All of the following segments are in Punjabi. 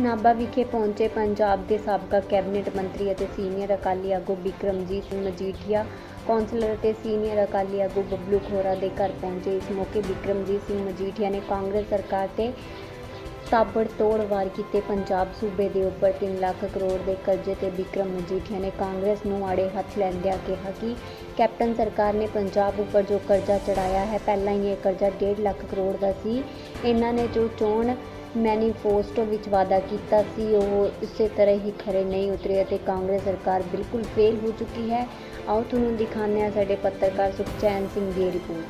ਨਾਭਾ ਵਿਖੇ ਪਹੁੰਚੇ ਪੰਜਾਬ ਦੇ ਸਾਬਕਾ ਕੈਬਨਿਟ ਮੰਤਰੀ ਅਤੇ ਸੀਨੀਅਰ ਅਕਾਲੀ ਆਗੂ ਬਿਕਰਮਜੀਤ ਸਿੰਘ ਮਜੀਠੀਆ। ਕੌਂਸਲਰ ਅਤੇ ਸੀਨੀਅਰ ਅਕਾਲੀ ਆਗੂ ਬੱਬਲੂ ਖੋਰਾ ਦੇ ਘਰ ਪਹੁੰਚੇ। ਇਸ ਮੌਕੇ ਬਿਕਰਮਜੀਤ ਸਿੰਘ ਮਜੀਠੀਆ ਨੇ ਕਾਂਗਰਸ ਸਰਕਾਰ ਤੇ ਤਾਬੜਤੋੜ ਵਾਰ ਕੀਤੇ। ਪੰਜਾਬ ਸੂਬੇ ਦੇ ਉੱਪਰ 3 ਲੱਖ ਕਰੋੜ ਦੇ ਕਰਜ਼ੇ ਤੇ ਬਿਕਰਮ ਮਜੀਠੀਆ ਨੇ ਕਾਂਗਰਸ ਨੂੰ ਆੜੇ ਹੱਥ ਲੈਂਦਿਆਂ ਕਿਹਾ ਕਿ ਕੈਪਟਨ ਸਰਕਾਰ ਨੇ ਪੰਜਾਬ ਉੱਪਰ ਜੋ ਕਰਜ਼ਾ ਚੜਾਇਆ ਹੈ, ਪਹਿਲਾਂ ਹੀ ਇਹ ਕਰਜ਼ਾ 1.5 ਲੱਖ ਕਰੋੜ ਦਾ ਸੀ। ਇਹਨਾਂ ਨੇ ਜੋ ਚੋਣ ਮੈਨੀਫੈਸਟੋ ਵਿੱਚ ਵਾਅਦਾ ਕੀਤਾ ਸੀ ਉਹ ਇਸੇ ਤਰ੍ਹਾਂ ਹੀ ਖਰੇ ਨਹੀਂ ਉਤਰੇ ਅਤੇ ਕਾਂਗਰਸ ਸਰਕਾਰ ਬਿਲਕੁਲ ਫੇਲ ਹੋ ਚੁੱਕੀ ਹੈ। ਆਓ ਤੁਹਾਨੂੰ ਦਿਖਾਉਂਦੇ ਹਾਂ ਸਾਡੇ ਪੱਤਰਕਾਰ ਸੁਖਚੈਨ ਸਿੰਘ ਦੀ ਰਿਪੋਰਟ।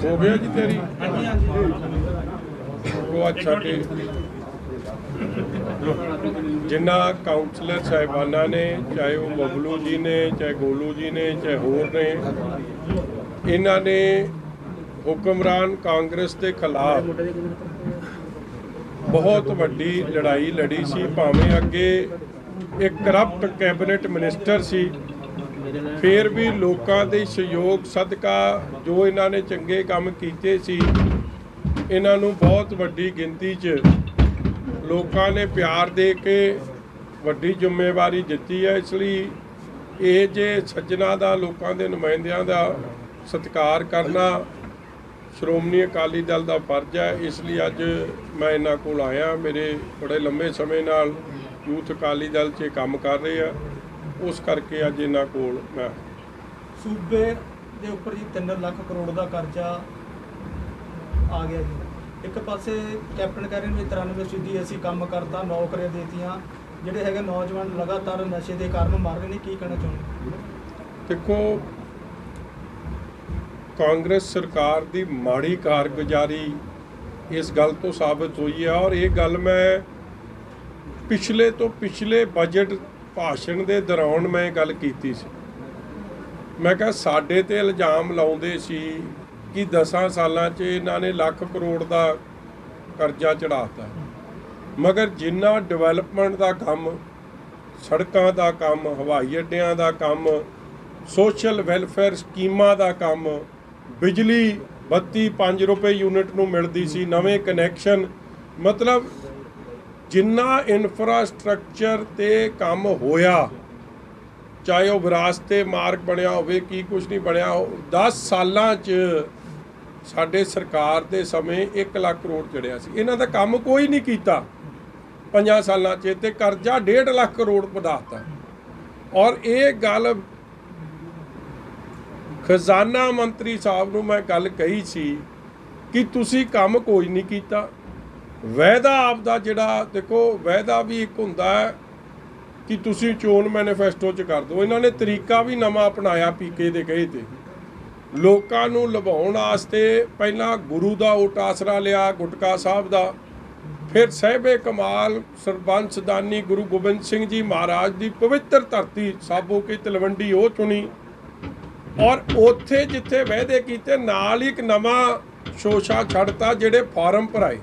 ਹੋ ਗਿਆ ਜੀ ਤੇਰੀ ਉਹ ਅੱਛਾ ਤੇ ਜਿਨ੍ਹਾਂ ਕਾਉਂਸਲਰ ਸਾਹਿਬਾਨਾਂ ਨੇ, ਚਾਹੇ ਉਹ ਬਬਲੂ ਜੀ ਨੇ, ਚਾਹੇ ਗੋਲੂ ਜੀ ਨੇ, ਚਾਹੇ ਹੋਰ ਨੇ, ਇਹਨਾਂ ਨੇ ਹੁਕਮਰਾਨ ਕਾਂਗਰਸ ਦੇ ਖਿਲਾਫ ਬਹੁਤ ਵੱਡੀ ਲੜਾਈ ਲੜੀ ਸੀ। ਭਾਵੇਂ ਅੱਗੇ ਇੱਕ ਕਰਪਟ ਕੈਬਨਿਟ ਮਿਨਿਸਟਰ ਸੀ, ਫਿਰ ਵੀ ਲੋਕਾਂ ਦੇ ਸਹਿਯੋਗ ਸਦਕਾ ਜੋ ਇਹਨਾਂ ਨੇ ਚੰਗੇ ਕੰਮ ਕੀਤੇ ਸੀ, ਇਹਨਾਂ ਨੂੰ ਬਹੁਤ ਵੱਡੀ ਗਿਣਤੀ 'ਚ ਲੋਕਾਂ ਨੇ ਪਿਆਰ ਦੇ ਕੇ ਵੱਡੀ ਜ਼ਿੰਮੇਵਾਰੀ ਦਿੱਤੀ ਹੈ। ਇਸ ਲਈ ਇਹ ਜੇ ਸੱਜਣਾ ਦਾ, ਲੋਕਾਂ ਦੇ ਨੁਮਾਇੰਦਿਆਂ ਦਾ ਸਤਿਕਾਰ ਕਰਨਾ ਸ਼੍ਰੋਮਣੀ ਅਕਾਲੀ ਦਲ ਦਾ ਫਰਜ਼ ਹੈ। ਇਸ ਲਈ ਅੱਜ ਮੈਂ ਇਹਨਾਂ ਕੋਲ ਆਇਆ। ਮੇਰੇ ਬੜੇ ਲੰਬੇ ਸਮੇਂ ਨਾਲ ਯੂਥ ਅਕਾਲੀ ਦਲ 'ਚ ਕੰਮ ਕਰ ਰਹੇ ਆ, ਉਸ ਕਰਕੇ ਅੱਜ ਇਹਨਾਂ ਕੋਲ ਮੈਂ ਸੂਬੇ ਦੇ ਉੱਪਰ ਜੀ 3 ਲੱਖ ਕਰੋੜ ਦਾ ਕਰਜ਼ਾ ਆ ਗਿਆ ਜੀ। ਇੱਕ ਪਾਸੇ ਕੈਪਟਨ ਕਹਿ ਰਹੇ ਨੇ 93% ਅਸੀਂ ਕੰਮ ਕਰਤਾ, ਨੌਕਰੀਆਂ ਦੇਤੀਆਂ, ਜਿਹੜੇ ਹੈਗੇ ਨੌਜਵਾਨ ਲਗਾਤਾਰ ਨਸ਼ੇ ਦੇ ਕਾਰਨ ਮਰ ਰਹੇ ਨੇ। ਕੀ ਕਹਿਣਾ ਚਾਹੁੰਦੇ? ਦੇਖੋ, ਕਾਂਗਰਸ ਸਰਕਾਰ ਦੀ ਮਾੜੀ ਕਾਰਗੁਜ਼ਾਰੀ ਇਸ ਗੱਲ ਤੋਂ ਸਾਬਤ ਹੋਈ ਹੈ। ਔਰ ਇਹ ਗੱਲ ਮੈਂ ਪਿਛਲੇ ਤੋਂ ਪਿਛਲੇ ਬਜਟ ਭਾਸ਼ਣ ਦੇ ਦੌਰਾਨ ਮੈਂ ਗੱਲ ਕੀਤੀ ਸੀ। ਮੈਂ ਕਿਹਾ ਸਾਡੇ ਤੇ ਇਲਜ਼ਾਮ ਲਾਉਂਦੇ ਸੀ ਕਿ 10 ਸਾਲਾਂ 'ਚ ਇਹਨਾਂ ਨੇ ਲੱਖ ਕਰੋੜ ਦਾ ਕਰਜ਼ਾ ਚੜਾਤਾ, ਮਗਰ ਜਿੰਨਾ ਡਿਵੈਲਪਮੈਂਟ ਦਾ ਕੰਮ, ਸੜਕਾਂ ਦਾ ਕੰਮ, ਹਵਾਈ ਅੱਡਿਆਂ ਦਾ ਕੰਮ, ਸੋਸ਼ਲ ਵੈਲਫੇਅਰ ਸਕੀਮਾਂ ਦਾ ਕੰਮ, ਬਿਜਲੀ ਬੱਤੀ 5 ਰੁਪਏ ਯੂਨਿਟ ਨੂੰ ਮਿਲਦੀ ਸੀ, ਨਵੇਂ ਕਨੈਕਸ਼ਨ, ਮਤਲਬ ਜਿੰਨਾ ਇਨਫਰਾਸਟ੍ਰਕਚਰ ਤੇ ਕੰਮ ਹੋਇਆ, ਚਾਹੇ ਉਹ ਵਿਰਾਸਤੇ ਮਾਰਗ ਬਣਿਆ ਹੋਵੇ, ਕੀ ਕੁਝ ਨਹੀਂ ਬਣਿਆ, 10 ਸਾਲਾਂ 'ਚ ਸਾਡੇ ਸਰਕਾਰ ਦੇ ਸਮੇਂ 1 ਲੱਖ ਕਰੋੜ ਚੜਿਆ ਸੀ। ਇਹਨਾਂ ਦਾ ਕੰਮ ਕੋਈ ਨਹੀਂ ਕੀਤਾ 5 ਸਾਲਾਂ 'ਚ, ਤੇ ਕਰਜ਼ਾ 1.5 ਲੱਖ ਕਰੋੜ ਵਧਾਤਾ। ਔਰ ਇਹ ਗੱਲ ਖਜ਼ਾਨਾ ਮੰਤਰੀ ਸਾਹਿਬ ਨੂੰ ਮੈਂ ਗੱਲ ਕਹੀ ਸੀ ਕਿ ਤੁਸੀਂ ਕੰਮ ਕੋਈ ਨਹੀਂ ਕੀਤਾ। ਵਾਅਦਾ ਆਪਦਾ ਜਿਹੜਾ, ਦੇਖੋ ਵਾਅਦਾ ਵੀ ਇੱਕ ਹੁੰਦਾ ਹੈ ਕਿ ਤੁਸੀਂ ਚੋਣ ਮੈਨੀਫੈਸਟੋ 'ਚ ਕਰ ਦਿਓ। ਇਹਨਾਂ ਨੇ ਤਰੀਕਾ ਵੀ ਨਵਾਂ ਅਪਣਾਇਆ ਪੀਕੇ ਦੇ ਕਹੇ 'ਤੇ। ਲੋਕਾਂ ਨੂੰ ਲੁਭਾਉਣ ਵਾਸਤੇ ਪਹਿਲਾਂ ਗੁਰੂ ਦਾ ਓਟ ਆਸਰਾ ਲਿਆ, ਗੁਟਕਾ ਸਾਹਿਬ ਦਾ, ਫਿਰ ਸਾਹਿਬੇ ਕਮਾਲ ਸਰਬੰਸ ਦਾਨੀ ਗੁਰੂ ਗੋਬਿੰਦ ਸਿੰਘ ਜੀ ਮਹਾਰਾਜ ਦੀ ਪਵਿੱਤਰ ਧਰਤੀ ਸਾਬੋ ਕੀ ਤਲਵੰਡੀ ਉਹ ਚੁਣੀ। ਔਰ ਉੱਥੇ ਜਿੱਥੇ ਵਾਅਦੇ ਕੀਤੇ ਨਾਲ ਹੀ ਇੱਕ ਨਵਾਂ ਸ਼ੋਸ਼ਾ ਛੱਡਤਾ, ਜਿਹੜੇ ਫਾਰਮ ਭਰਾਏ,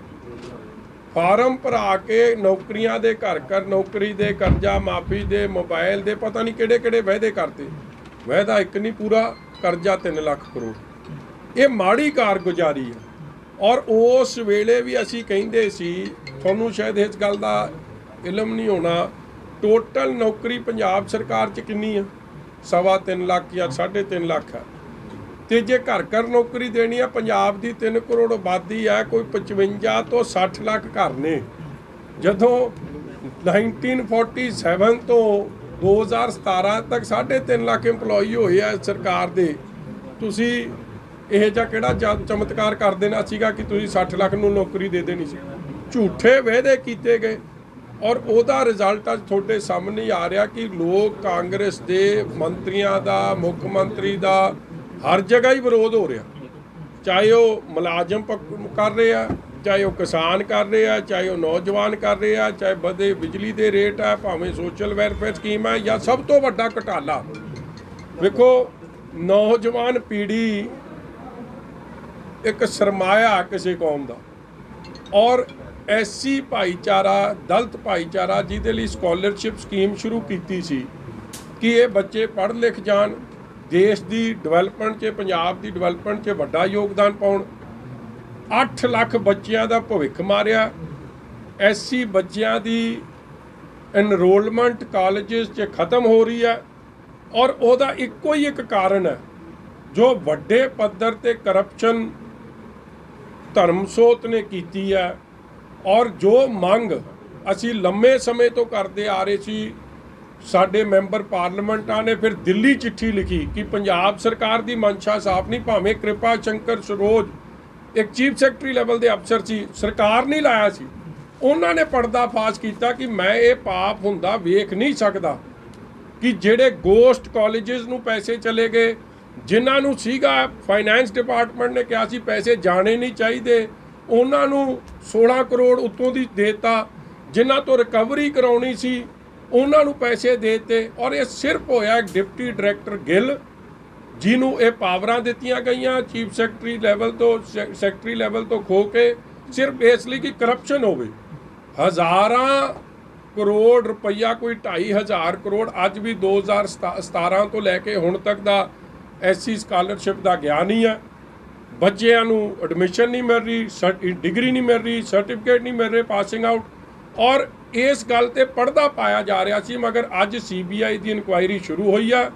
ਫਾਰਮ ਭਰਾ ਕੇ ਨੌਕਰੀਆਂ ਦੇ ਘਰ ਘਰ ਨੌਕਰੀ ਦੇ, ਕਰਜ਼ਾ ਮਾਫੀ ਦੇ, ਮੋਬਾਈਲ ਦੇ, ਪਤਾ ਨਹੀਂ ਕਿਹੜੇ ਕਿਹੜੇ ਵਾਅਦੇ ਕਰਤੇ। ਵਾਅਦਾ ਇੱਕ ਨਹੀਂ ਪੂਰਾ, ਕਰਜ਼ਾ 3 ਲੱਖ ਕਰੋੜ। ਇਹ ਮਾੜੀ ਕਾਰਗੁਜ਼ਾਰੀ ਹੈ। ਔਰ ਉਸ ਵੇਲੇ ਵੀ ਅਸੀਂ ਕਹਿੰਦੇ ਸੀ, ਤੁਹਾਨੂੰ ਸ਼ਾਇਦ ਇਸ ਗੱਲ ਦਾ ਇਲਮ ਨਹੀਂ ਹੋਣਾ, ਟੋਟਲ ਨੌਕਰੀ ਪੰਜਾਬ ਸਰਕਾਰ 'ਚ ਕਿੰਨੀ ਆ? 3.25 ਲੱਖ ਜਾਂ 3.5 ਲੱਖ ਹੈ। ਤੇ ਜੇ ਘਰ ਘਰ ਨੌਕਰੀ ਦੇਣੀ ਆ, ਪੰਜਾਬ ਦੀ 3 ਕਰੋੜ ਆਬਾਦੀ ਹੈ, ਕੋਈ 55 ਤੋਂ 60 ਲੱਖ ਘਰ ਨੇ। ਜਦੋਂ 1947 ਤੋਂ 2017 ਤੱਕ 3.5 ਲੱਖ EMPLOYE ਹੋਏ ਆ ਸਰਕਾਰ ਦੇ, ਤੁਸੀਂ ਇਹ ਜਿਹਾ ਕਿਹੜਾ ਚਮਤਕਾਰ ਕਰ ਦੇਣਾ ਸੀਗਾ ਕਿ ਤੁਸੀਂ 60 ਲੱਖ ਨੂੰ ਨੌਕਰੀ ਦੇ ਦੇਣੀ ਸੀ? ਝੂਠੇ ਵਾਅਦੇ ਕੀਤੇ ਗਏ ਔਰ ਉਹਦਾ ਰਿਜ਼ਲਟ ਅੱਜ ਤੁਹਾਡੇ ਸਾਹਮਣੇ ਆ ਰਿਹਾ ਕਿ ਲੋਕ ਕਾਂਗਰਸ ਦੇ ਮੰਤਰੀਆਂ ਦਾ, ਮੁੱਖ ਮੰਤਰੀ ਦਾ ਹਰ ਜਗ੍ਹਾ ਹੀ ਵਿਰੋਧ ਹੋ ਰਿਹਾ। ਚਾਹੇ ਉਹ ਮੁਲਾਜ਼ਮ ਕਰ ਰਹੇ ਆ, ਚਾਹੇ ਉਹ ਕਿਸਾਨ ਕਰ ਰਹੇ ਆ, ਚਾਹੇ ਉਹ ਨੌਜਵਾਨ ਕਰ ਰਹੇ ਆ, ਚਾਹੇ ਵਧੇ ਬਿਜਲੀ ਦੇ ਰੇਟ ਆ, ਭਾਵੇਂ ਸੋਸ਼ਲ ਵੈਲਫੇਅਰ ਸਕੀਮ ਹੈ, ਜਾਂ ਸਭ ਤੋਂ ਵੱਡਾ ਘੁਟਾਲਾ ਵੇਖੋ, ਨੌਜਵਾਨ ਪੀੜ੍ਹੀ ਇੱਕ ਸਰਮਾਇਆ ਕਿਸੇ ਕੌਮ ਦਾ। ਔਰ ਐਸਸੀ ਭਾਈਚਾਰਾ, ਦਲਿਤ ਭਾਈਚਾਰਾ, ਜਿਹਦੇ ਲਈ ਸਕਾਲਰਸ਼ਿਪ ਸਕੀਮ ਸ਼ੁਰੂ ਕੀਤੀ ਸੀ ਕਿ ਇਹ ਬੱਚੇ ਪੜ੍ਹ ਲਿਖ ਜਾਣ, ਦੇਸ਼ ਦੀ ਡਿਵੈਲਪਮੈਂਟ 'ਚ, ਪੰਜਾਬ ਦੀ ਡਿਵੈਲਪਮੈਂਟ 'ਚ ਵੱਡਾ ਯੋਗਦਾਨ ਪਾਉਣ, 8 ਲੱਖ ਬੱਚਿਆਂ ਦਾ ਭਵਿੱਖ ਮਾਰਿਆ। ਐਸਸੀ ਬੱਚਿਆਂ ਦੀ ਐਨਰੋਲਮੈਂਟ ਕਾਲਜਿਸ 'ਚ ਖਤਮ ਹੋ ਰਹੀ ਹੈ ਔਰ ਉਹਦਾ ਇੱਕੋ ਹੀ ਇੱਕ ਕਾਰਨ ਹੈ, ਜੋ ਵੱਡੇ ਪੱਧਰ ਤੇ ਕਰਪਸ਼ਨ ਧਰਮਸੋਤ ਨੇ ਕੀਤੀ ਹੈ ਔਰ ਜੋ ਮੰਗ ਅਸੀਂ ਲੰਮੇ ਸਮੇਂ ਤੋਂ ਕਰਦੇ ਆ ਰਹੇ ਸੀ। ਸਾਡੇ ਮੈਂਬਰ ਪਾਰਲੀਮੈਂਟਾਂ ਨੇ ਫਿਰ ਦਿੱਲੀ ਚਿੱਠੀ ਲਿਖੀ ਕਿ ਪੰਜਾਬ ਸਰਕਾਰ ਦੀ ਮਨਸ਼ਾ ਸਾਫ਼ ਨਹੀਂ, ਭਾਵੇਂ ਕਿਰਪਾ ਸ਼ੰਕਰ ਸਰੋਜ ਇੱਕ ਚੀਫ ਸੈਕਟਰੀ ਲੈਵਲ ਦੇ ਅਫਸਰ ਸੀ, ਸਰਕਾਰ ਨਹੀਂ ਲਾਇਆ ਸੀ, ਉਹਨਾਂ ਨੇ ਪਰਦਾ ਫਾਸ਼ ਕੀਤਾ ਕਿ ਮੈਂ ਇਹ ਪਾਪ ਹੁੰਦਾ ਵੇਖ ਨਹੀਂ ਸਕਦਾ ਕਿ ਜਿਹੜੇ ਗੋਸਟ ਕਾਲਜਿਸ ਨੂੰ ਪੈਸੇ ਚਲੇ ਗਏ, ਜਿਨ੍ਹਾਂ ਨੂੰ ਸੀਗਾ ਫਾਈਨੈਂਸ ਡਿਪਾਰਟਮੈਂਟ ਨੇ ਕਿਹਾ ਸੀ ਪੈਸੇ ਜਾਣੇ ਨਹੀਂ ਚਾਹੀਦੇ, ਉਹਨਾਂ ਨੂੰ 16 ਕਰੋੜ ਉੱਤੋਂ ਦੀ ਦੇਤਾ, ਜਿਨ੍ਹਾਂ ਤੋਂ ਰਿਕਵਰੀ ਕਰਾਉਣੀ ਸੀ ਉਹਨਾਂ ਨੂੰ ਪੈਸੇ ਦੇਤੇ। ਔਰ ਇਹ ਸਿਰਫ ਹੋਇਆ ਇੱਕ ਡਿਪਟੀ ਡਾਇਰੈਕਟਰ ਗਿੱਲ ਜਿਹਨੂੰ ਇਹ ਪਾਵਰਾਂ ਦਿੱਤੀਆਂ ਗਈਆਂ ਚੀਫ ਸੈਕਟਰੀ ਲੈਵਲ ਤੋਂ, ਸੈਕਟਰੀ ਲੈਵਲ ਤੋਂ ਖੋ ਕੇ, ਸਿਰਫ ਇਸ ਲਈ ਕਿ ਕਰਪਸ਼ਨ ਹੋਵੇ। ਹਜ਼ਾਰਾਂ ਕਰੋੜ ਰੁਪਈਆ, ਕੋਈ 2,500 ਕਰੋੜ ਅੱਜ ਵੀ 2017 ਤੋਂ ਲੈ ਕੇ ਹੁਣ ਤੱਕ ਦਾ ਐਸਸੀ ਸਕਾਲਰਸ਼ਿਪ ਦਾ ਗਿਆ ਨਹੀਂ ਹੈ। ਬੱਚਿਆਂ ਨੂੰ ਐਡਮਿਸ਼ਨ ਨਹੀਂ ਮਿਲ ਰਹੀ, ਡਿਗਰੀ ਨਹੀਂ ਮਿਲ ਰਹੀ, ਸਰਟੀਫਿਕੇਟ ਨਹੀਂ ਮਿਲ ਰਹੇ ਪਾਸਿੰਗ ਆਊਟ, ਔਰ ਇਸ ਗੱਲ ਤੇ ਪਰਦਾ ਪਾਇਆ ਜਾ ਰਿਹਾ ਸੀ। ਮਗਰ ਅੱਜ CBI ਦੀ ਇਨਕੁਆਇਰੀ ਸ਼ੁਰੂ ਹੋਈ ਆ।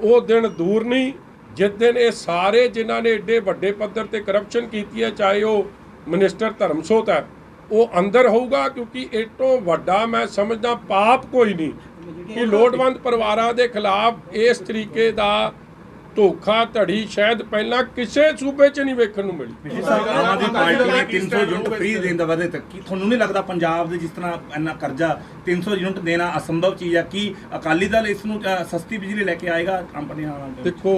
ਉਹ ਦਿਨ ਦੂਰ ਨਹੀਂ ਜਿਸ ਦਿਨ ਇਹ ਸਾਰੇ ਜਿਨ੍ਹਾਂ ਨੇ ਏਡੇ ਵੱਡੇ ਪੱਧਰ ਤੇ ਕਰਪਸ਼ਨ ਕੀਤੀ ਹੈ, ਚਾਹੇ ਉਹ ਮਿਨਿਸਟਰ ਧਰਮਸੋਤ ਹੈ, ਉਹ ਅੰਦਰ ਹੋਊਗਾ, ਕਿਉਂਕਿ ਇਹ ਤੋਂ ਵੱਡਾ ਮੈਂ ਸਮਝਦਾ ਪਾਪ ਕੋਈ ਨਹੀਂ ਕਿ ਲੋੜਵੰਦ ਪਰਿਵਾਰਾਂ ਦੇ ਖਿਲਾਫ ਇਸ ਤਰੀਕੇ ਦਾ ਧੋਖਾ ਧੜੀ ਸ਼ਾਇਦ ਪਹਿਲਾਂ ਕਿਸੇ ਸੂਬੇ 'ਚ ਨਹੀਂ ਵੇਖਣ ਨੂੰ ਮਿਲੀ। ਆਮ ਆਦਮੀ ਪਾਰਟੀ ਨੇ 300 ਯੂਨਿਟ ਫ੍ਰੀ ਦੇਣ ਦਾ ਵਾਅਦੇ ਤੱਕ, ਕੀ ਤੁਹਾਨੂੰ ਨਹੀਂ ਲੱਗਦਾ ਪੰਜਾਬ ਦੇ ਜਿਸ ਤਰ੍ਹਾਂ ਇੰਨਾ ਕਰਜ਼ਾ 300 ਯੂਨਿਟ ਦੇਣਾ ਅਸੰਭਵ ਚੀਜ਼ ਹੈ? ਕੀ ਅਕਾਲੀ ਦਲ ਇਸ ਨੂੰ ਸਸਤੀ ਬਿਜਲੀ ਲੈ ਕੇ ਆਏਗਾ ਕੰਪਨੀਆਂ ਨਾਲ? ਦੇਖੋ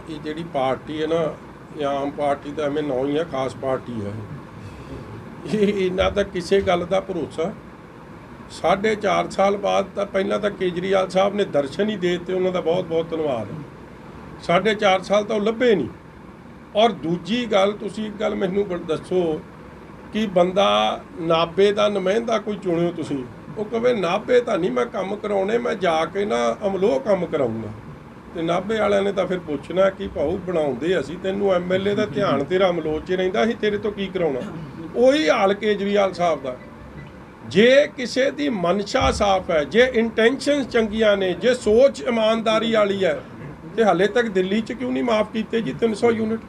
ਇਹ ਜਿਹੜੀ ਪਾਰਟੀ ਹੈ ਨਾ, ਇਹ ਆਮ ਪਾਰਟੀ ਦਾ ਐਵੇਂ ਨਾਂ ਹੀ ਹੈ, ਖਾਸ ਪਾਰਟੀ ਹੈ। ਇਹ ਇਹਨਾਂ ਦਾ ਕਿਸੇ ਗੱਲ ਦਾ ਭਰੋਸਾ 4.5 ਸਾਲ ਬਾਅਦ ਤਾਂ ਪਹਿਲਾਂ ਤਾਂ ਕੇਜਰੀਵਾਲ ਸਾਹਿਬ ਨੇ ਦਰਸ਼ਨ ਹੀ ਦੇ ਦਿੱਤੇ, ਉਹਨਾਂ ਦਾ ਬਹੁਤ ਬਹੁਤ ਧੰਨਵਾਦ। 4.5 ਸਾਲ ਤਾਂ ਉਹ ਲੱਭੇ ਨਹੀਂ। ਔਰ ਦੂਜੀ ਗੱਲ, ਤੁਸੀਂ ਇੱਕ ਗੱਲ ਮੈਨੂੰ ਦੱਸੋ ਕਿ ਬੰਦਾ ਨਾਭੇ ਦਾ ਨੁਮਾਇੰਦਾ ਕੋਈ ਚੁਣਿਓ ਤੁਸੀਂ, ਉਹ ਕਹੇ ਨਾਭੇ ਤਾਂ ਨਹੀਂ ਮੈਂ ਕੰਮ ਕਰਾਉਣੇ, ਮੈਂ ਜਾ ਕੇ ਨਾ ਅਮਲੋਹ ਕੰਮ ਕਰਾਊਂਗਾ, ਤੇ ਨਾਭੇ ਵਾਲਿਆਂ ਨੇ ਤਾਂ ਫਿਰ ਪੁੱਛਣਾ ਕਿ ਭਾਊ ਬਣਾਉਂਦੇ ਅਸੀਂ ਤੈਨੂੰ, MLA ਦਾ ਧਿਆਨ ਤੇਰਾ ਅਮਲੋਹ 'ਚ ਰਹਿੰਦਾ, ਅਸੀਂ ਤੇਰੇ ਤੋਂ ਕੀ ਕਰਾਉਣਾ। ਉਹੀ ਹਾਲ ਕੇਜਰੀਵਾਲ ਸਾਹਿਬ ਦਾ। ਜੇ ਕਿਸੇ ਦੀ ਮਨਸ਼ਾ ਸਾਫ਼ ਹੈ, ਜੇ ਇੰਟੈਂਸ਼ਨਸ ਚੰਗੀਆਂ ਨੇ, ਜੇ ਸੋਚ ਇਮਾਨਦਾਰੀ ਵਾਲੀ ਹੈ, ਤੇ ਹਾਲੇ ਤੱਕ ਦਿੱਲੀ 'ਚ ਕਿਉਂ ਨਹੀਂ ਮਾਫ ਕੀਤੇ ਜੀ 300 ਯੂਨਿਟ?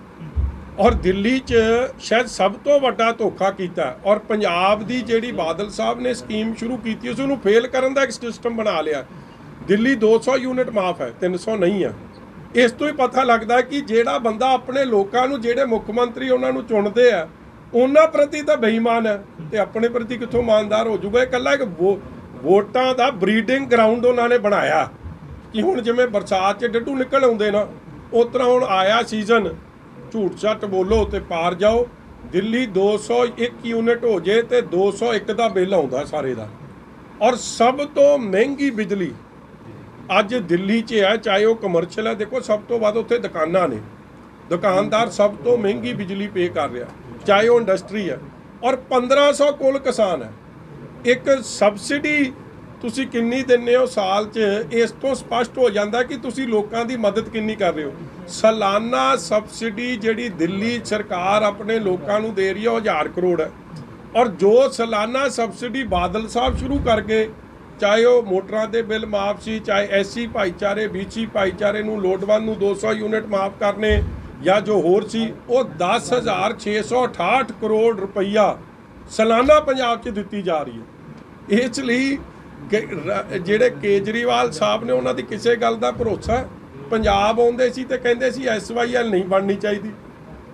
ਔਰ ਦਿੱਲੀ 'ਚ ਸ਼ਾਇਦ ਸਭ ਤੋਂ ਵੱਡਾ ਧੋਖਾ ਕੀਤਾ। ਔਰ ਪੰਜਾਬ ਦੀ ਜਿਹੜੀ ਬਾਦਲ ਸਾਹਿਬ ਨੇ ਸਕੀਮ ਸ਼ੁਰੂ ਕੀਤੀ, ਉਸ ਨੂੰ ਫੇਲ ਕਰਨ ਦਾ ਇੱਕ ਸਿਸਟਮ ਬਣਾ ਲਿਆ। ਦਿੱਲੀ 200 ਯੂਨਿਟ ਮਾਫ ਹੈ, 300 ਨਹੀਂ ਹੈ। ਇਸ ਤੋਂ ਹੀ ਪਤਾ ਲੱਗਦਾ ਕਿ ਜਿਹੜਾ ਬੰਦਾ ਆਪਣੇ ਲੋਕਾਂ ਨੂੰ, ਜਿਹੜੇ ਮੁੱਖ ਮੰਤਰੀ ਉਹਨਾਂ ਨੂੰ ਚੁਣਦੇ ਆ, ਉਹਨਾਂ ਪ੍ਰਤੀ ਤਾਂ ਬੇਈਮਾਨ ਹੈ, ਤੇ ਆਪਣੇ ਪ੍ਰਤੀ ਕਿੱਥੋਂ ਇਮਾਨਦਾਰ ਹੋ ਜਾਊਗਾ? ਇਹ ਇਕੱਲਾ ਇੱਕ ਵੋਟਾਂ ਦਾ ਬਰੀਡਿੰਗ ਗਰਾਊਂਡ ਉਹਨਾਂ ਨੇ ਬਣਾਇਆ ਕਿ ਹੁਣ ਜਿਵੇਂ ਬਰਸਾਤ 'ਚ ਡੱਡੂ ਨਿਕਲ ਆਉਂਦੇ ਨਾ, ਉਸ ਤਰ੍ਹਾਂ ਹੁਣ ਆਇਆ ਸੀਜ਼ਨ, ਝੂਠ ਛੱਟ ਬੋਲੋ ਤੇ ਪਾਰ ਜਾਓ। ਦਿੱਲੀ 201 ਯੂਨਿਟ ਹੋ ਜੇ ਤੇ 201 ਦਾ ਬਿੱਲ ਆਉਂਦਾ ਸਾਰੇ ਦਾ। ਔਰ ਸਭ ਤੋਂ ਮਹਿੰਗੀ ਬਿਜਲੀ ਅੱਜ ਦਿੱਲੀ 'ਚ ਹੈ, ਚਾਹੇ ਉਹ ਕਮਰਸ਼ੀਅਲ ਹੈ। ਦੇਖੋ ਸਭ ਤੋਂ ਵੱਧ ਉੱਥੇ ਦੁਕਾਨਾਂ ਨੇ, ਦੁਕਾਨਦਾਰ ਸਭ ਤੋਂ ਮਹਿੰਗੀ ਬਿਜਲੀ ਪੇ ਕਰ ਰਿਹਾ, ਚਾਹੇ ਉਹ ਇੰਡਸਟਰੀ ਹੈ। ਔਰ 1500 ਕੁੱਲ ਕਿਸਾਨ ਹੈ। ਇੱਕ ਸਬਸਿਡੀ ਤੁਸੀਂ ਕਿੰਨੀ ਦਿੰਦੇ ਹੋ ਸਾਲ 'ਚ, ਇਸ ਤੋਂ ਸਪਸ਼ਟ ਹੋ ਜਾਂਦਾ ਕਿ ਤੁਸੀਂ ਲੋਕਾਂ ਦੀ ਮਦਦ ਕਿੰਨੀ ਕਰ ਰਹੇ ਹੋ। ਸਾਲਾਨਾ ਸਬਸਿਡੀ ਜਿਹੜੀ ਦਿੱਲੀ ਸਰਕਾਰ ਆਪਣੇ ਲੋਕਾਂ ਨੂੰ ਦੇ ਰਹੀ ਹੈ ਉਹ 1000 ਕਰੋੜ ਹੈ। ਔਰ ਜੋ ਸਾਲਾਨਾ ਸਬਸਿਡੀ ਬਾਦਲ ਸਾਹਿਬ ਸ਼ੁਰੂ ਕਰ ਗਏ, ਚਾਹੇ ਉਹ ਮੋਟਰਾਂ ਦੇ ਬਿੱਲ ਮਾਫ ਸੀ, ਚਾਹੇ ਐਸਸੀ ਭਾਈਚਾਰੇ BC ਭਾਈਚਾਰੇ ਨੂੰ ਲੋੜਵੰਦ ਨੂੰ 200 ਯੂਨਿਟ ਮਾਫ ਕਰਨੇ, ਜਾਂ ਜੋ ਹੋਰ ਸੀ, ਉਹ 10,668 ਕਰੋੜ ਰੁਪਈਆ ਸਾਲਾਨਾ ਪੰਜਾਬ 'ਚ ਦਿੱਤੀ ਜਾ ਰਹੀ ਹੈ। ਇਸ ਲਈ ਜਿਹੜੇ ਕੇਜਰੀਵਾਲ ਸਾਹਿਬ ਨੇ, ਉਹਨਾਂ ਦੀ ਕਿਸੇ ਗੱਲ ਦਾ ਭਰੋਸਾ। ਪੰਜਾਬ ਆਉਂਦੇ ਸੀ ਤੇ ਕਹਿੰਦੇ ਸੀ SYL ਨਹੀਂ ਬਣਨੀ ਚਾਹੀਦੀ,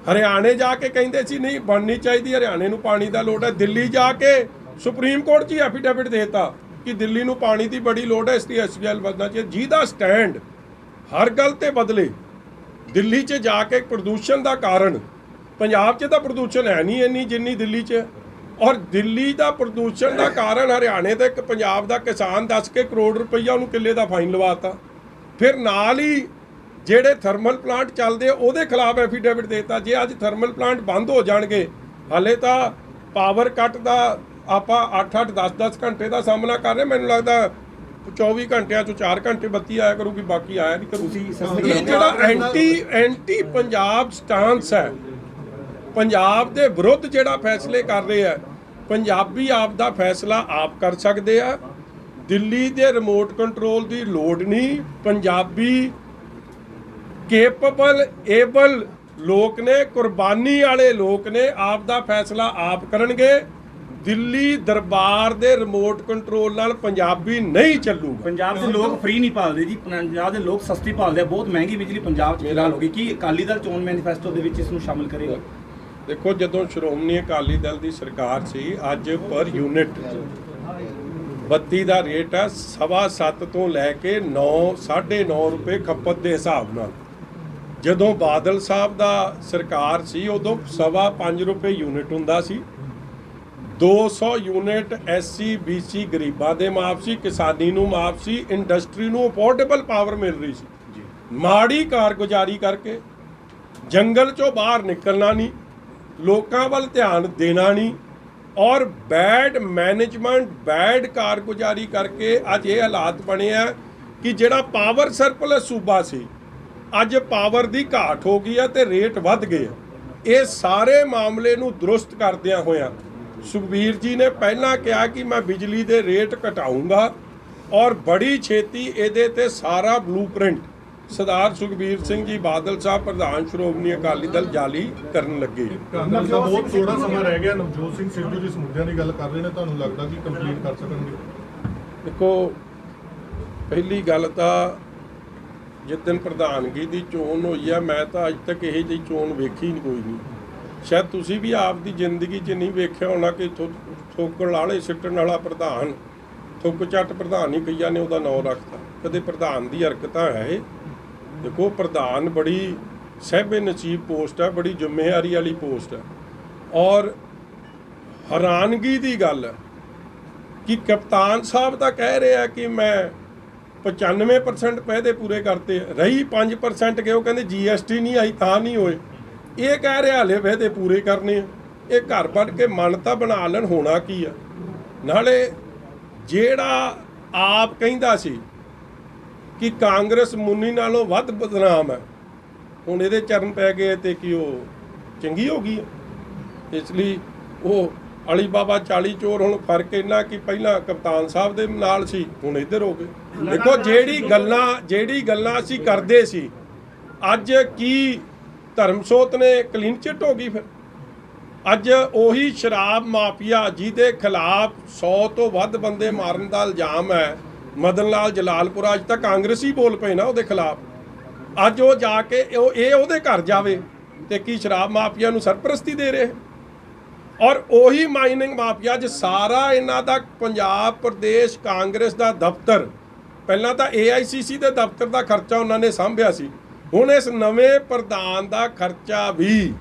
ਹਰਿਆਣੇ ਜਾ ਕੇ ਕਹਿੰਦੇ ਸੀ ਨਹੀਂ ਬਣਨੀ ਚਾਹੀਦੀ, ਹਰਿਆਣੇ ਨੂੰ ਪਾਣੀ ਦਾ ਲੋੜ ਹੈ। ਦਿੱਲੀ ਜਾ ਕੇ ਸੁਪਰੀਮ ਕੋਰਟ 'ਚ ਹੀ ਐਫੀਡੇਵਿਟ ਦੇਤਾ ਕਿ ਦਿੱਲੀ ਨੂੰ ਪਾਣੀ ਦੀ ਬੜੀ ਲੋੜ ਹੈ, ਇਸ ਲਈ SYL ਬਣਨਾ ਚਾਹੀਦਾ। ਜਿਹਦਾ ਸਟੈਂਡ ਹਰ ਗੱਲ ਤੇ ਬਦਲੇ। ਦਿੱਲੀ 'ਚ ਜਾ ਕੇ ਪ੍ਰਦੂਸ਼ਣ ਦਾ ਕਾਰਨ, ਪੰਜਾਬ 'ਚ ਤਾਂ ਪ੍ਰਦੂਸ਼ਣ ਹੈ ਨਹੀਂ ਇੰਨੀ ਜਿੰਨੀ ਦਿੱਲੀ 'ਚ। ਔਰ ਦਿੱਲੀ ਦਾ ਪ੍ਰਦੂਸ਼ਣ ਦਾ ਕਾਰਨ ਹਰਿਆਣੇ ਦਾ ਇੱਕ ਪੰਜਾਬ ਦਾ ਕਿਸਾਨ 10 ਕਰੋੜ ਰੁਪਈਆ ਉਹਨੂੰ ਕਿੱਲੇ ਦਾ ਫਾਈਨ ਲਵਾਤਾ। ਫਿਰ ਨਾਲ ਹੀ ਜਿਹੜੇ ਥਰਮਲ ਪਲਾਂਟ ਚੱਲਦੇ ਉਹਦੇ ਖਿਲਾਫ ਐਫੀਡੇਵਿਟ ਦੇਤਾ। ਜੇ ਅੱਜ ਥਰਮਲ ਪਲਾਂਟ ਬੰਦ ਹੋ ਜਾਣਗੇ, ਹਾਲੇ ਤਾਂ ਪਾਵਰ ਕੱਟ ਦਾ ਆਪਾਂ 8-8 10-10 ਘੰਟੇ ਦਾ ਸਾਹਮਣਾ ਕਰ ਰਹੇ, ਮੈਨੂੰ ਲੱਗਦਾ 24 ਘੰਟਿਆਂ ਚੋਂ 4 ਘੰਟੇ ਬੱਤੀ ਆਇਆ ਕਰੂਗੀ, ਬਾਕੀ ਆਇਆ ਨਹੀਂ ਕਰੂਗੀ। ਤੁਸੀਂ ਇਹ ਜਿਹੜਾ ਐਂਟੀ ਪੰਜਾਬ ਸਟਾਂਸ ਹੈ, ਪੰਜਾਬ ਦੇ ਵਿਰੁੱਧ ਜਿਹੜਾ ਫੈਸਲੇ ਕਰ ਰਹੇ ਆ, ਪੰਜਾਬੀ ਆਪ ਦਾ ਫੈਸਲਾ ਆਪ ਕਰ ਸਕਦੇ ਆ। ਦਿੱਲੀ ਦੇ ਰਿਮੋਟ ਕੰਟਰੋਲ ਦੀ ਲੋੜ ਨਹੀਂ। ਪੰਜਾਬੀ ਕੇਪੇਬਲ ਏਬਲ ਲੋਕ ਨੇ, ਕੁਰਬਾਨੀ ਵਾਲੇ ਲੋਕ ਨੇ, ਆਪ ਦਾ ਫੈਸਲਾ ਆਪ ਕਰਨਗੇ। ਦਿੱਲੀ ਦਰਬਾਰ ਦੇ ਰਿਮੋਟ ਕੰਟਰੋਲ ਨਾਲ ਪੰਜਾਬੀ ਨਹੀਂ ਚੱਲੂਗਾ। ਪੰਜਾਬ ਦੇ ਲੋਕ ਫ੍ਰੀ ਨਹੀਂ ਭਾਲਦੇ ਜੀ, ਪੰਜਾਬ ਦੇ ਲੋਕ ਸਸਤੀ ਭਾਲਦੇ ਆ। ਬਹੁਤ ਮਹਿੰਗੀ ਬਿਜਲੀ ਪੰਜਾਬ 'ਚ ਫਿਲਹਾਲ ਹੋ ਗਈ। ਕੀ ਅਕਾਲੀ ਦਲ ਚੋਣ ਮੈਨੀਫੈਸਟੋ ਦੇ ਵਿੱਚ ਇਸ ਨੂੰ ਸ਼ਾਮਲ ਕਰੇਗਾ? ਦੇਖੋ, ਜਦੋਂ ਸ਼੍ਰੋਮਣੀ ਅਕਾਲੀ ਦਲ ਦੀ ਸਰਕਾਰ ਸੀ, ਅੱਜ ਪਰ ਯੂਨਿਟ ਬੱਤੀ ਦਾ ਰੇਟ ਹੈ 7.25 ਤੋਂ ਲੈ ਕੇ 9-9.5 ਰੁਪਏ ਖਪਤ ਦੇ ਹਿਸਾਬ ਨਾਲ। ਜਦੋਂ ਬਾਦਲ ਸਾਹਿਬ ਦਾ ਸਰਕਾਰ ਸੀ, ਉਦੋਂ 5.25 ਰੁਪਏ ਯੂਨਿਟ ਹੁੰਦਾ ਸੀ। 200 ਯੂਨਿਟ SC BC ਗਰੀਬਾਂ ਦੇ ਮਾਫ ਸੀ, ਕਿਸਾਨੀ ਨੂੰ ਮਾਫ ਸੀ, ਇੰਡਸਟਰੀ ਨੂੰ ਅਫੋਰਡੇਬਲ ਪਾਵਰ ਮਿਲ ਰਹੀ ਸੀ। ਮਾੜੀ ਕਾਰਗੁਜ਼ਾਰੀ ਕਰਕੇ ਜੰਗਲ ਚੋਂ ਬਾਹਰ ਨਿਕਲਣਾ ਨਹੀਂ, ਲੋਕਾਂ ਵੱਲ ਧਿਆਨ ਦੇਣਾ ਨਹੀਂ, ਔਰ ਬੈਡ ਮੈਨੇਜਮੈਂਟ, ਬੈਡ ਕਾਰਗੁਜ਼ਾਰੀ ਕਰਕੇ ਅੱਜ ਇਹ ਹਾਲਾਤ ਬਣੇ ਆ ਕਿ ਜਿਹੜਾ ਪਾਵਰ ਸਰਪਲਸ ਸੂਬਾ ਸੀ, ਅੱਜ ਪਾਵਰ ਦੀ ਘਾਟ ਹੋ ਗਈ ਹੈ ਤੇ ਰੇਟ ਵੱਧ ਗਏ ਆ। ਇਹ ਸਾਰੇ ਮਾਮਲੇ ਨੂੰ ਦਰੁਸਤ ਕਰਦਿਆਂ ਹੋਇਆਂ ਸੁਖਬੀਰ ਜੀ ਨੇ ਪਹਿਲਾਂ ਕਿਹਾ ਕਿ ਮੈਂ ਬਿਜਲੀ ਦੇ ਰੇਟ ਘਟਾਊਂਗਾ, ਔਰ ਬੜੀ ਛੇਤੀ ਇਹਦੇ ਤੇ ਸਾਰਾ ਬਲੂਪ੍ਰਿੰਟ ਸਰਦਾਰ ਸੁਖਬੀਰ ਸਿੰਘ ਜੀ ਬਾਦਲ ਸਾਹਿਬ ਪ੍ਰਧਾਨ ਸ਼੍ਰੋਮਣੀ ਅਕਾਲੀ ਦਲ ਜਾਰੀ ਕਰਨ ਲੱਗੇ। ਕਾਂਗਰਸ ਦਾ ਬਹੁਤ ਥੋੜਾ ਸਮਾਂ ਰਹਿ ਗਿਆ। ਨਵਜੋਤ ਸਿੰਘ ਸਿੱਧੂ ਜਿਸ ਮੁੱਦਿਆਂ ਦੀ ਗੱਲ ਕਰ ਰਹੇ ਨੇ, ਤੁਹਾਨੂੰ ਲੱਗਦਾ ਕਿ ਕੰਪਲੀਟ ਕਰ ਸਕਣਗੇ? ਦੇਖੋ, ਪਹਿਲੀ ਗੱਲ ਤਾਂ ਜਿੱਦਣ ਪ੍ਰਧਾਨਗੀ ਦੀ ਚੋਣ ਹੋਈ ਆ, ਮੈਂ ਤਾਂ ਅੱਜ ਤੱਕ ਇਹ ਜਿਹੀ ਚੋਣ ਵੇਖੀ ਨਹੀਂ, ਕੋਈ ਨਹੀਂ। ਸ਼ਾਇਦ ਤੁਸੀਂ ਵੀ ਆਪ ਦੀ ਜ਼ਿੰਦਗੀ 'ਚ ਨਹੀਂ ਵੇਖਿਆ ਹੋਣਾ ਕਿ ਠੋਕਣ ਵਾਲੇ ਸਿੱਟਣ ਵਾਲਾ ਪ੍ਰਧਾਨ, ਥੁੱਕ ਚੱਟ ਪ੍ਰਧਾਨ ਹੀ ਕਈਆਂ ਨੇ ਉਹਦਾ ਨਾਂ ਰੱਖਤਾ। ਕਦੇ ਪ੍ਰਧਾਨ ਦੀ ਹਰਕਤਾਂ ਹੈ ਇਹ। ਦੇਖੋ, ਪ੍ਰਧਾਨ ਬੜੀ ਸਹਿਬੇ ਨਸੀਬ ਪੋਸਟ ਹੈ, ਬੜੀ ਜ਼ਿੰਮੇਵਾਰੀ ਵਾਲੀ ਪੋਸਟ ਹੈ, ਔਰ ਹੈਰਾਨਗੀ ਦੀ ਗੱਲ ਹੈ ਕਿ ਕਪਤਾਨ ਸਾਹਿਬ ਤਾਂ ਕਹਿ ਰਹੇ ਆ ਕਿ ਮੈਂ 95% ਪੈਦੇ ਪੂਰੇ ਕਰਤੇ, ਰਹੀ 5% ਗਏ, ਉਹ ਕਹਿੰਦੇ GST ਨਹੀਂ ਆਈ ਤਾਂ ਨਹੀਂ ਹੋਏ। ਇਹ ਕਹਿ ਰਿਹਾ ਹਲੇ ਵਾਅਦੇ ਪੂਰੇ ਕਰਨੇ ਆ। ਇਹ ਘਰ ਬਣ ਕੇ ਮਨ ਤਾਂ ਬਣਾ ਲੈਣ, ਹੋਣਾ ਕੀ ਆ। ਨਾਲੇ ਜਿਹੜਾ ਆਪ ਕਹਿੰਦਾ ਸੀ ਕਿ ਕਾਂਗਰਸ ਮੁੰਨੀ ਨਾਲੋਂ ਵੱਧ ਬਦਨਾਮ ਹੈ, ਹੁਣ ਇਹਦੇ ਚਰਨ ਪੈ ਗਏ ਤੇ ਕਿ ਉਹ ਚੰਗੀ ਹੋ ਗਈ ਹੈ। ਇਸ ਲਈ ਉਹ ਅਲੀ ਬਾਬਾ 40 ਚੋਰ, ਹੁਣ ਫਰਕ ਇੰਨਾ ਕਿ ਪਹਿਲਾਂ ਕਪਤਾਨ ਸਾਹਿਬ ਦੇ ਨਾਲ ਸੀ, ਹੁਣ ਇੱਧਰ ਹੋ ਗਏ। ਦੇਖੋ, ਜਿਹੜੀ ਗੱਲਾਂ ਅਸੀਂ ਕਰਦੇ ਸੀ, ਅੱਜ ਕੀ ਧਰਮਸੋਤ ਨੇ ਕਲੀਨ ਚਿੱਟ ਹੋ ਗਈ। ਫਿਰ ਅੱਜ ਉਹੀ ਸ਼ਰਾਬ ਮਾਫੀਆ ਜਿਹਦੇ ਖਿਲਾਫ 100 ਤੋਂ ਵੱਧ ਬੰਦੇ ਮਾਰਨ ਦਾ ਇਲਜ਼ਾਮ ਹੈ, ਮਦਨ ਲਾਲ ਜਲਾਲਪੁਰਾ, ਅੱਜ ਤਾਂ ਕਾਂਗਰਸੀ ਬੋਲ ਪਏ ਨਾ ਉਹਦੇ ਖਿਲਾਫ। ਅੱਜ ਉਹ ਜਾ ਕੇ ਉਹਦੇ ਘਰ ਜਾਵੇ ਤੇ ਕੀ ਸ਼ਰਾਬ ਮਾਫੀਆ ਨੂੰ ਸਰਪ੍ਰਸਤੀ ਦੇ ਰਹੇ। ਔਰ ਉਹੀ ਮਾਈਨਿੰਗ ਮਾਫੀਆ, ਅੱਜ ਸਾਰਾ ਇਹਨਾਂ ਦਾ ਪੰਜਾਬ ਪ੍ਰਦੇਸ਼ ਕਾਂਗਰਸ ਦਾ ਦਫ਼ਤਰ, ਪਹਿਲਾਂ ਤਾਂ AICC ਦੇ ਦਫ਼ਤਰ ਦਾ ਖਰਚਾ ਉਹਨਾਂ ਨੇ ਸਾਂਭਿਆ ਸੀ, ਹੁਣ ਇਸ ਨਵੇਂ ਪ੍ਰਧਾਨ ਦਾ ਖਰਚਾ ਵੀ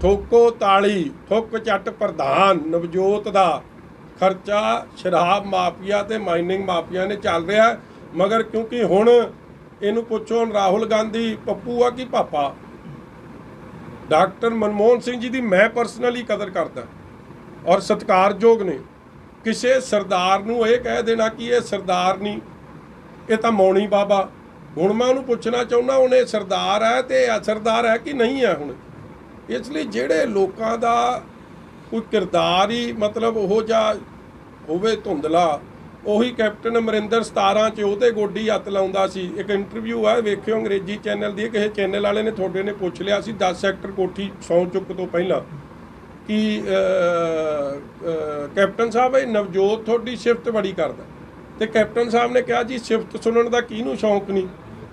ਠੋਕੋ ਤਾਲੀ ਠੁੱਕ ਚੱਟ ਪ੍ਰਧਾਨ ਨਵਜੋਤ ਦਾ ਖਰਚਾ ਸ਼ਰਾਬ ਮਾਫੀਆ ਤੇ ਮਾਈਨਿੰਗ ਮਾਫੀਆ ਨੇ ਚੱਲ ਰਿਹਾ। ਮਗਰ ਕਿਉਂਕਿ ਹੁਣ ਇਹਨੂੰ ਪੁੱਛੋ, ਰਾਹੁਲ ਗਾਂਧੀ ਪੱਪੂ ਆ ਕਿ ਪਾਪਾ, ਡਾਕਟਰ ਮਨਮੋਹਨ ਸਿੰਘ ਜੀ ਦੀ ਮੈਂ ਪਰਸਨਲੀ ਕਦਰ ਕਰਦਾ ਔਰ ਸਤਿਕਾਰਯੋਗ ਨੇ। ਕਿਸੇ ਸਰਦਾਰ ਨੂੰ ਇਹ ਕਹਿ ਦੇਣਾ ਕਿ ਇਹ ਸਰਦਾਰ ਨਹੀਂ, ਇਹ ਤਾਂ ਮੌਣੀ ਬਾਬਾ। ਹੁਣ ਮੈਂ ਉਹਨੂੰ ਪੁੱਛਣਾ ਚਾਹੁੰਦਾ, ਉਹਨੇ ਸਰਦਾਰ ਹੈ ਤੇ ਅਸਰਦਾਰ ਹੈ ਕਿ ਨਹੀਂ ਹੈ ਹੁਣ। ਇਸ ਲਈ ਜਿਹੜੇ ਲੋਕਾਂ ਦਾ ਕੋਈ ਕਿਰਦਾਰ ਹੀ ਮਤਲਬ ਉਹੋ ਜਿਹਾ ਹੋਵੇ ਧੁੰਦਲਾ, ਉਹੀ ਕੈਪਟਨ ਅਮਰਿੰਦਰ 17 'ਚ ਉਹਦੇ ਗੋਡੀ ਹੱਥ ਲਾਉਂਦਾ ਸੀ। ਇੱਕ ਇੰਟਰਵਿਊ ਆ, ਵੇਖਿਓ ਅੰਗਰੇਜ਼ੀ ਚੈਨਲ ਦੀ, ਕਿਸੇ ਚੈਨਲ ਵਾਲੇ ਨੇ ਤੁਹਾਡੇ ਨੇ ਪੁੱਛ ਲਿਆ ਸੀ 10 ਸੈਕਟਰ ਕੋਠੀ ਸੌਂ ਚੁੱਕ ਤੋਂ ਪਹਿਲਾਂ ਕਿ ਕੈਪਟਨ ਸਾਹਿਬ ਇਹ ਨਵਜੋਤ ਤੁਹਾਡੀ ਸਿਫਤ ਬੜੀ ਕਰਦਾ, ਤੇ ਕੈਪਟਨ ਸਾਹਿਬ ਨੇ ਕਿਹਾ ਜੀ ਸਿਫਤ ਸੁਣਨ ਦਾ ਕਿਹਨੂੰ ਸ਼ੌਂਕ ਨਹੀਂ,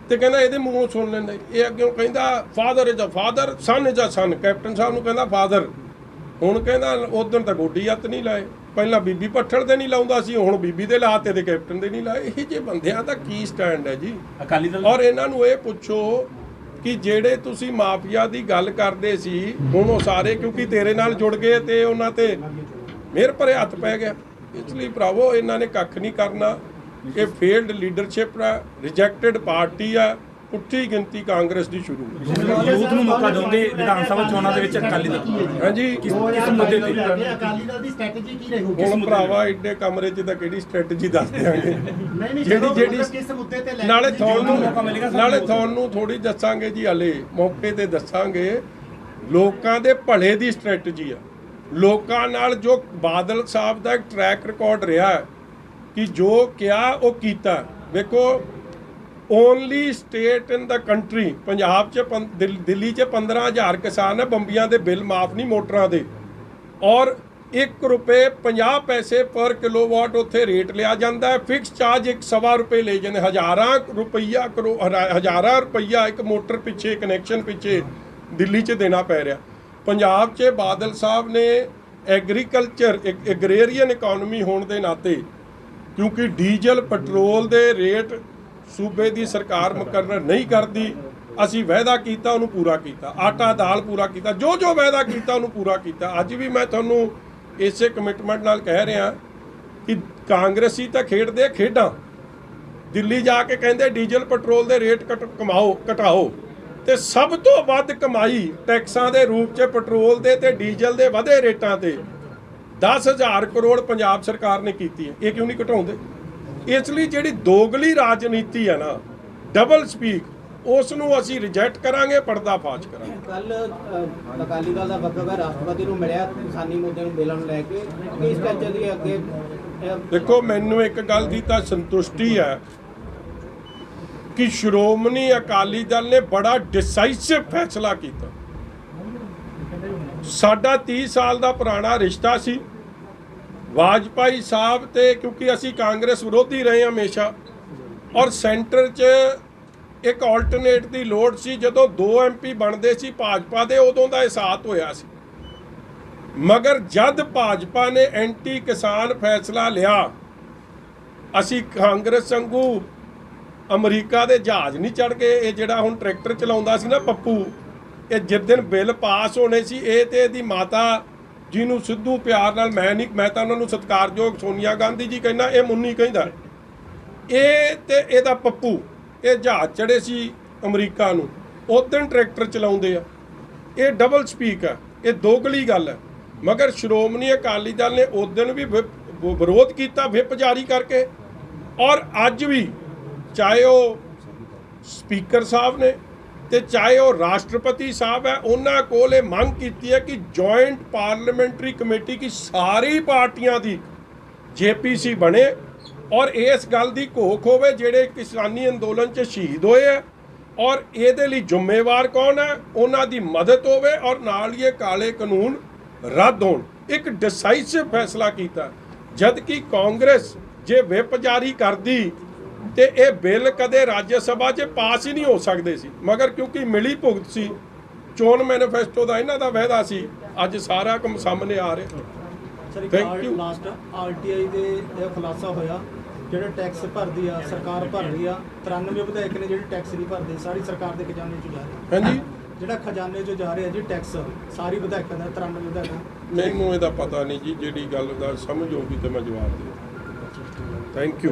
ਤੇ ਕਹਿੰਦਾ ਇਹਦੇ ਮੂੰਹੋਂ ਸੁਣ ਲੈਂਦਾ। ਇਹ ਅੱਗੇ ਕਹਿੰਦਾ father is a father, son is a son. Captain ਸਾਹਿਬ ਨੂੰ ਕਹਿੰਦਾ ਫਾਦਰ, ਹੁਣ ਕਹਿੰਦਾ ਉਦੋਂ ਤਾਂ ਗੋਡੀ ਹੱਥ ਨਹੀਂ ਲਾਏ, ਪਹਿਲਾਂ ਬੀਬੀ ਪੱਠਲ ਦੇ ਨਹੀਂ ਲਾਉਂਦਾ ਸੀ, ਹੁਣ ਬੀਬੀ ਦੇ ਲਾਤੇ ਤੇ ਕੈਪਟਨ ਦੇ ਨਹੀਂ ਲਾਏ। ਇਹ ਜੇ ਬੰਦਿਆਂ ਦਾ ਕੀ ਸਟੈਂਡ ਹੈ ਜੀ ਅਕਾਲੀ ਦਲ? ਔਰ ਇਹਨਾਂ ਨੂੰ ਇਹ ਪੁੱਛੋ ਕਿ ਜਿਹੜੇ ਤੁਸੀਂ ਮਾਫੀਆ ਦੀ ਗੱਲ ਕਰਦੇ ਸੀ, ਹੁਣ ਉਹ ਸਾਰੇ ਕਿਉਂਕਿ ਤੇਰੇ ਨਾਲ ਜੁੜ ਗਏ ਤੇ ਉਹਨਾਂ ਤੇ ਮਿਹਰ ਭਰੇ ਹੱਥ ਪੈ ਗਿਆ। ਇਸ ਲਈ ਭਰਾਵੋ, ਇਹਨਾਂ ਨੇ ਕੱਖ ਨਹੀਂ ਕਰਨਾ। ਇਹ ਫੇਲਡ ਲੀਡਰਸ਼ਿਪ ਹੈ, ਰਿਜੈਕਟਡ ਪਾਰਟੀ ਹੈ, ਉੱਠੀ ਗਿਣਤੀ ਕਾਂਗਰਸ ਦੀ ਸ਼ੁਰੂ ਹੋਈ। ਯੂਥ ਨੂੰ ਮੌਕਾ ਦੋਗੇ ਵਿਧਾਨ ਸਭਾ ਚੋਣਾਂ ਦੇ ਵਿੱਚ ਅਕਾਲੀ ਦਲ ਹਾਂਜੀ ਕਿਸ ਮੁੱਦੇ ਤੇ ਅਕਾਲੀ ਦਲ ਦੀ ਸਟ੍ਰੈਟਜੀ ਕੀ ਰਹੂਗੀ? ਹੁਣ ਭਰਾਵਾ ਐਡੇ ਕਮਰੇ 'ਚ ਤਾਂ ਕਿਹੜੀ ਸਟ੍ਰੈਟਜੀ ਦੱਸ ਦਿਆਂਗੇ। ਨਹੀਂ ਜਿਹੜੀ ਕਿਸ ਮੁੱਦੇ ਤੇ ਲੈ ਨਾਲੇ ਮੌਕਾ ਮਿਲੇਗਾ ਸਾਨੂੰ। ਨਾਲੇ ਤੁਹਾਨੂੰ ਥੋੜੀ ਦੱਸਾਂਗੇ ਜੀ, ਹਲੇ ਮੌਕੇ ਤੇ ਦੱਸਾਂਗੇ। ਲੋਕਾਂ ਦੇ ਭਲੇ ਦੀ ਸਟ੍ਰੈਟਜੀ ਆ। ਲੋਕਾਂ ਨਾਲ ਜੋ ਬਾਦਲ ਸਾਹਿਬ ਦਾ ਇੱਕ ਟਰੈਕ ਰਿਕਾਰਡ ਰਿਹਾ ਹੈ ਕਿ ਜੋ ਕਿਹਾ ਉਹ ਕੀਤਾ। ਵੇਖੋ, ਓਨਲੀ ਸਟੇਟ ਇਨ ਦਾ ਕੰਟਰੀ, ਪੰਜਾਬ 'ਚ ਦਿੱਲੀ 'ਚ 15,000 ਕਿਸਾਨ ਹੈ, ਬੰਬੀਆਂ ਦੇ ਬਿੱਲ ਮਾਫ ਨਹੀਂ ਮੋਟਰਾਂ ਦੇ, ਔਰ 1 ਰੁਪਏ 50 ਪੈਸੇ ਪਰ ਕਿਲੋਵਾਟ ਉੱਥੇ ਰੇਟ ਲਿਆ ਜਾਂਦਾ ਹੈ। ਫਿਕਸ ਚਾਰਜ 1.25 ਰੁਪਏ ਲੈ ਜਾਂਦੇ। ਹਜ਼ਾਰਾਂ ਰੁਪਈਆ ਇੱਕ ਮੋਟਰ ਪਿੱਛੇ, ਕਨੈਕਸ਼ਨ ਪਿੱਛੇ ਦਿੱਲੀ 'ਚ ਦੇਣਾ ਪੈ ਰਿਹਾ। ਪੰਜਾਬ 'ਚ ਬਾਦਲ ਸਾਹਿਬ ਨੇ ਐਗਰੀਕਲਚਰ, ਐਗਰੇਰੀਅਨ ਇਕਨੋਮੀ ਹੋਣ ਦੇ ਨਾਤੇ, ਕਿਉਂਕਿ ਡੀਜ਼ਲ ਪੈਟਰੋਲ ਦੇ ਰੇਟ ਸੂਬੇ ਦੀ ਸਰਕਾਰ ਮੁਕਰਰ ਨਹੀਂ ਕਰਦੀ, ਅਸੀਂ ਵਾਅਦਾ ਕੀਤਾ ਉਹਨੂੰ ਪੂਰਾ ਕੀਤਾ। ਆਟਾ ਦਾਲ ਪੂਰਾ ਕੀਤਾ, ਜੋ ਜੋ ਵਾਅਦਾ ਕੀਤਾ ਉਹਨੂੰ ਪੂਰਾ ਕੀਤਾ। ਅੱਜ ਵੀ ਮੈਂ ਤੁਹਾਨੂੰ ਇਸੇ ਕਮਿਟਮੈਂਟ ਨਾਲ ਕਹਿ ਰਿਹਾ ਕਿ ਕਾਂਗਰਸੀ ਤਾਂ ਖੇਡਦੇ ਆ ਖੇਡਾਂ। ਦਿੱਲੀ ਜਾ ਕੇ ਕਹਿੰਦੇ ਡੀਜ਼ਲ ਪੈਟਰੋਲ ਦੇ ਰੇਟ ਘਟਾਓ, ਤੇ ਸਭ ਤੋਂ ਵੱਧ ਕਮਾਈ ਟੈਕਸਾਂ ਦੇ ਰੂਪ 'ਚ ਪੈਟਰੋਲ ਦੇ ਤੇ ਡੀਜ਼ਲ ਦੇ ਵਧੇ ਰੇਟਾਂ ਤੇ 10,000 ਕਰੋੜ ਪੰਜਾਬ ਸਰਕਾਰ ਨੇ ਕੀਤੀ ਹੈ। ਇਹ ਕਿਉਂ ਨਹੀਂ ਘਟਾਉਂਦੇ? ਇਸ ਲਈ ਜਿਹੜੀ ਦੋਗਲੀ ਰਾਜਨੀਤੀ ਹੈ ਨਾ, ਡਬਲ ਸਪੀਕ, ਉਸ ਨੂੰ ਅਸੀਂ ਰਿਜੈਕਟ ਕਰਾਂਗੇ, ਪਰਦਾਫਾਸ਼ ਕਰਾਂਗੇ। ਕੱਲ ਅਕਾਲੀ ਦਲ ਦਾ ਵਫਦ ਰਾਸ਼ਟਰਪਤੀ ਨੂੰ ਮਿਲਿਆ ਕਿਸਾਨੀ ਮੁੱਦੇ ਨੂੰ ਬਿੱਲਾਂ ਨੂੰ ਲੈ ਕੇ, ਇਸ ਟੈਂਸ਼ਨ ਦੀ ਅੱਗੇ ਦੇਖੋ, ਮੈਨੂੰ ਇੱਕ ਗੱਲ ਦੀ ਤਾਂ ਸੰਤੁਸ਼ਟੀ ਹੈ ਕਿ ਸ਼੍ਰੋਮਣੀ ਅਕਾਲੀ ਦਲ ਨੇ ਬੜਾ ਡਿਸਾਈਸਿਵ ਫੈਸਲਾ ਕੀਤਾ। ਸਾਡਾ 30 ਸਾਲ ਦਾ ਪੁਰਾਣਾ ਰਿਸ਼ਤਾ ਸੀ ਵਾਜਪਾਈ ਸਾਹਿਬ ਤੇ, ਕਿਉਂਕਿ ਅਸੀਂ ਕਾਂਗਰਸ ਵਿਰੋਧੀ ਰਹੇ ਹਮੇਸ਼ਾ, ਔਰ ਸੈਂਟਰ 'ਚ ਇੱਕ ਆਲਟਰਨੇਟ ਦੀ ਲੋੜ ਸੀ। ਜਦੋਂ 2 MP ਬਣਦੇ ਸੀ ਭਾਜਪਾ ਦੇ, ਉਦੋਂ ਦਾ ਅਹਿਸਾਸ ਹੋਇਆ ਸੀ। ਮਗਰ ਜਦ ਭਾਜਪਾ ਨੇ ਐਂਟੀ ਕਿਸਾਨ ਫੈਸਲਾ ਲਿਆ, ਅਸੀਂ ਕਾਂਗਰਸ ਵਾਂਗੂ ਅਮਰੀਕਾ ਦੇ ਜਹਾਜ਼ ਨਹੀਂ ਚੜ੍ਹ ਗਏ। ਇਹ ਜਿਹੜਾ ਹੁਣ ਟਰੈਕਟਰ ਚਲਾਉਂਦਾ ਸੀ ਨਾ ਪੱਪੂ, ਇਹ ਜਿਸ ਦਿਨ ਬਿੱਲ ਪਾਸ ਹੋਣੇ ਸੀ, ਇਹ ਤੇ ਇਹਦੀ ਮਾਤਾ ਜਿਹਨੂੰ ਸਿੱਧੂ ਪਿਆਰ ਨਾਲ, ਮੈਂ ਤਾਂ ਉਹਨਾਂ ਨੂੰ ਸਤਿਕਾਰਯੋਗ ਸੋਨੀਆ ਗਾਂਧੀ ਜੀ ਕਹਿੰਦਾ, ਇਹ ਮੁੰਨੀ ਕਹਿੰਦਾ, ਇਹ ਤੇ ਇਹਦਾ ਪੱਪੂ, ਇਹ ਜਹਾਜ਼ ਚੜ੍ਹੇ ਸੀ ਅਮਰੀਕਾ ਨੂੰ, ਉਸ ਦਿਨ ਟਰੈਕਟਰ ਚਲਾਉਂਦੇ ਆ। ਇਹ ਡਬਲ ਸਪੀਕ ਹੈ, ਇਹ ਦੋਗਲੀ ਗੱਲ ਹੈ। ਮਗਰ ਸ਼੍ਰੋਮਣੀ ਅਕਾਲੀ ਦਲ ਨੇ ਉਸ ਦਿਨ ਵੀ ਵਿਰੋਧ ਕੀਤਾ ਵਿਪ ਜਾਰੀ ਕਰਕੇ, ਔਰ ਅੱਜ ਵੀ ਚਾਹੇ ਉਹ ਸਪੀਕਰ ਸਾਹਿਬ ਨੇ ਤੇ ਚਾਹੇ ਉਹ ਰਾਸ਼ਟਰਪਤੀ ਸਾਹਿਬ ਹੈ, ਉਹਨਾਂ ਕੋਲ ਇਹ ਮੰਗ ਕੀਤੀ ਹੈ ਕਿ ਜੁਆਇੰਟ ਪਾਰਲੀਮੈਂਟਰੀ ਕਮੇਟੀ ਕੀ ਸਾਰੀ ਪਾਰਟੀਆਂ ਦੀ JPC ਬਣੇ, ਔਰ ਇਸ ਗੱਲ ਦੀ ਘੋਖ ਹੋਵੇ ਜਿਹੜੇ ਕਿਸਾਨੀ ਅੰਦੋਲਨ 'ਚ ਸ਼ਹੀਦ ਹੋਏ ਹੈ, ਔਰ ਇਹਦੇ ਲਈ ਜ਼ਿੰਮੇਵਾਰ ਕੌਣ ਹੈ, ਉਹਨਾਂ ਦੀ ਮਦਦ ਹੋਵੇ, ਔਰ ਨਾਲ ਹੀ ਇਹ ਕਾਲੇ ਕਾਨੂੰਨ ਰੱਦ ਹੋਣ। ਇੱਕ ਡਿਸਾਈਸਿਵ ਫੈਸਲਾ ਕੀਤਾ। ਜਦ ਕਿ ਕਾਂਗਰਸ ਜੇ ਵਿਪ ਜਾਰੀ ਕਰਦੀ ਤੇ ਇਹ ਬਿੱਲ ਕਦੇ ਰਾਜ ਸਭਾ 'ਚ ਪਾਸ ਹੀ ਨਹੀਂ ਹੋ ਸਕਦੇ ਸੀ, ਮਗਰ ਕਿਉਂਕਿ ਮਿਲੀ ਭੁਗਤ ਸੀ, ਚੋਣ ਮੈਨੀਫੈਸਟੋ ਦਾ ਇਹਨਾਂ ਦਾ ਵਾਅਦਾ ਸੀ, ਅੱਜ ਸਾਰਾ ਕੰਮ ਸਾਹਮਣੇ ਆ ਰਿਹਾ। Sir, Thank you. Last RTI ਦੇ ਇਹ ਖੁਲਾਸਾ ਹੋਇਆ, ਜਿਹੜਾ ਟੈਕਸ ਭਰਦੀ ਆ ਸਰਕਾਰ ਭਰ ਰਹੀ ਆ, 93 ਵਿਧਾਇਕ ਨੇ ਜਿਹੜੇ ਟੈਕਸ ਨਹੀਂ ਭਰਦੇ, ਸਾਰੀ ਸਰਕਾਰ ਦੇ ਖਜ਼ਾਨੇ 'ਚ ਜਾ ਰਿਹਾ। ਹਾਂਜੀ, ਜਿਹੜਾ ਖਜ਼ਾਨੇ 'ਚ ਜਾ ਰਿਹਾ ਜੀ ਟੈਕਸ, ਸਾਰੀ ਵਿਧਾਇਕਾਂ ਦਾ, 93 ਵਿਧਾਇਕਾਂ। ਮੈਨੂੰ ਇਹਦਾ ਪਤਾ ਨਹੀਂ ਜੀ, ਜਿਹੜੀ ਗੱਲ ਦਾ ਸਮਝ ਹੋਊਗੀ ਤੇ ਮੈਂ ਜਵਾਬ ਦੇ। Thank you.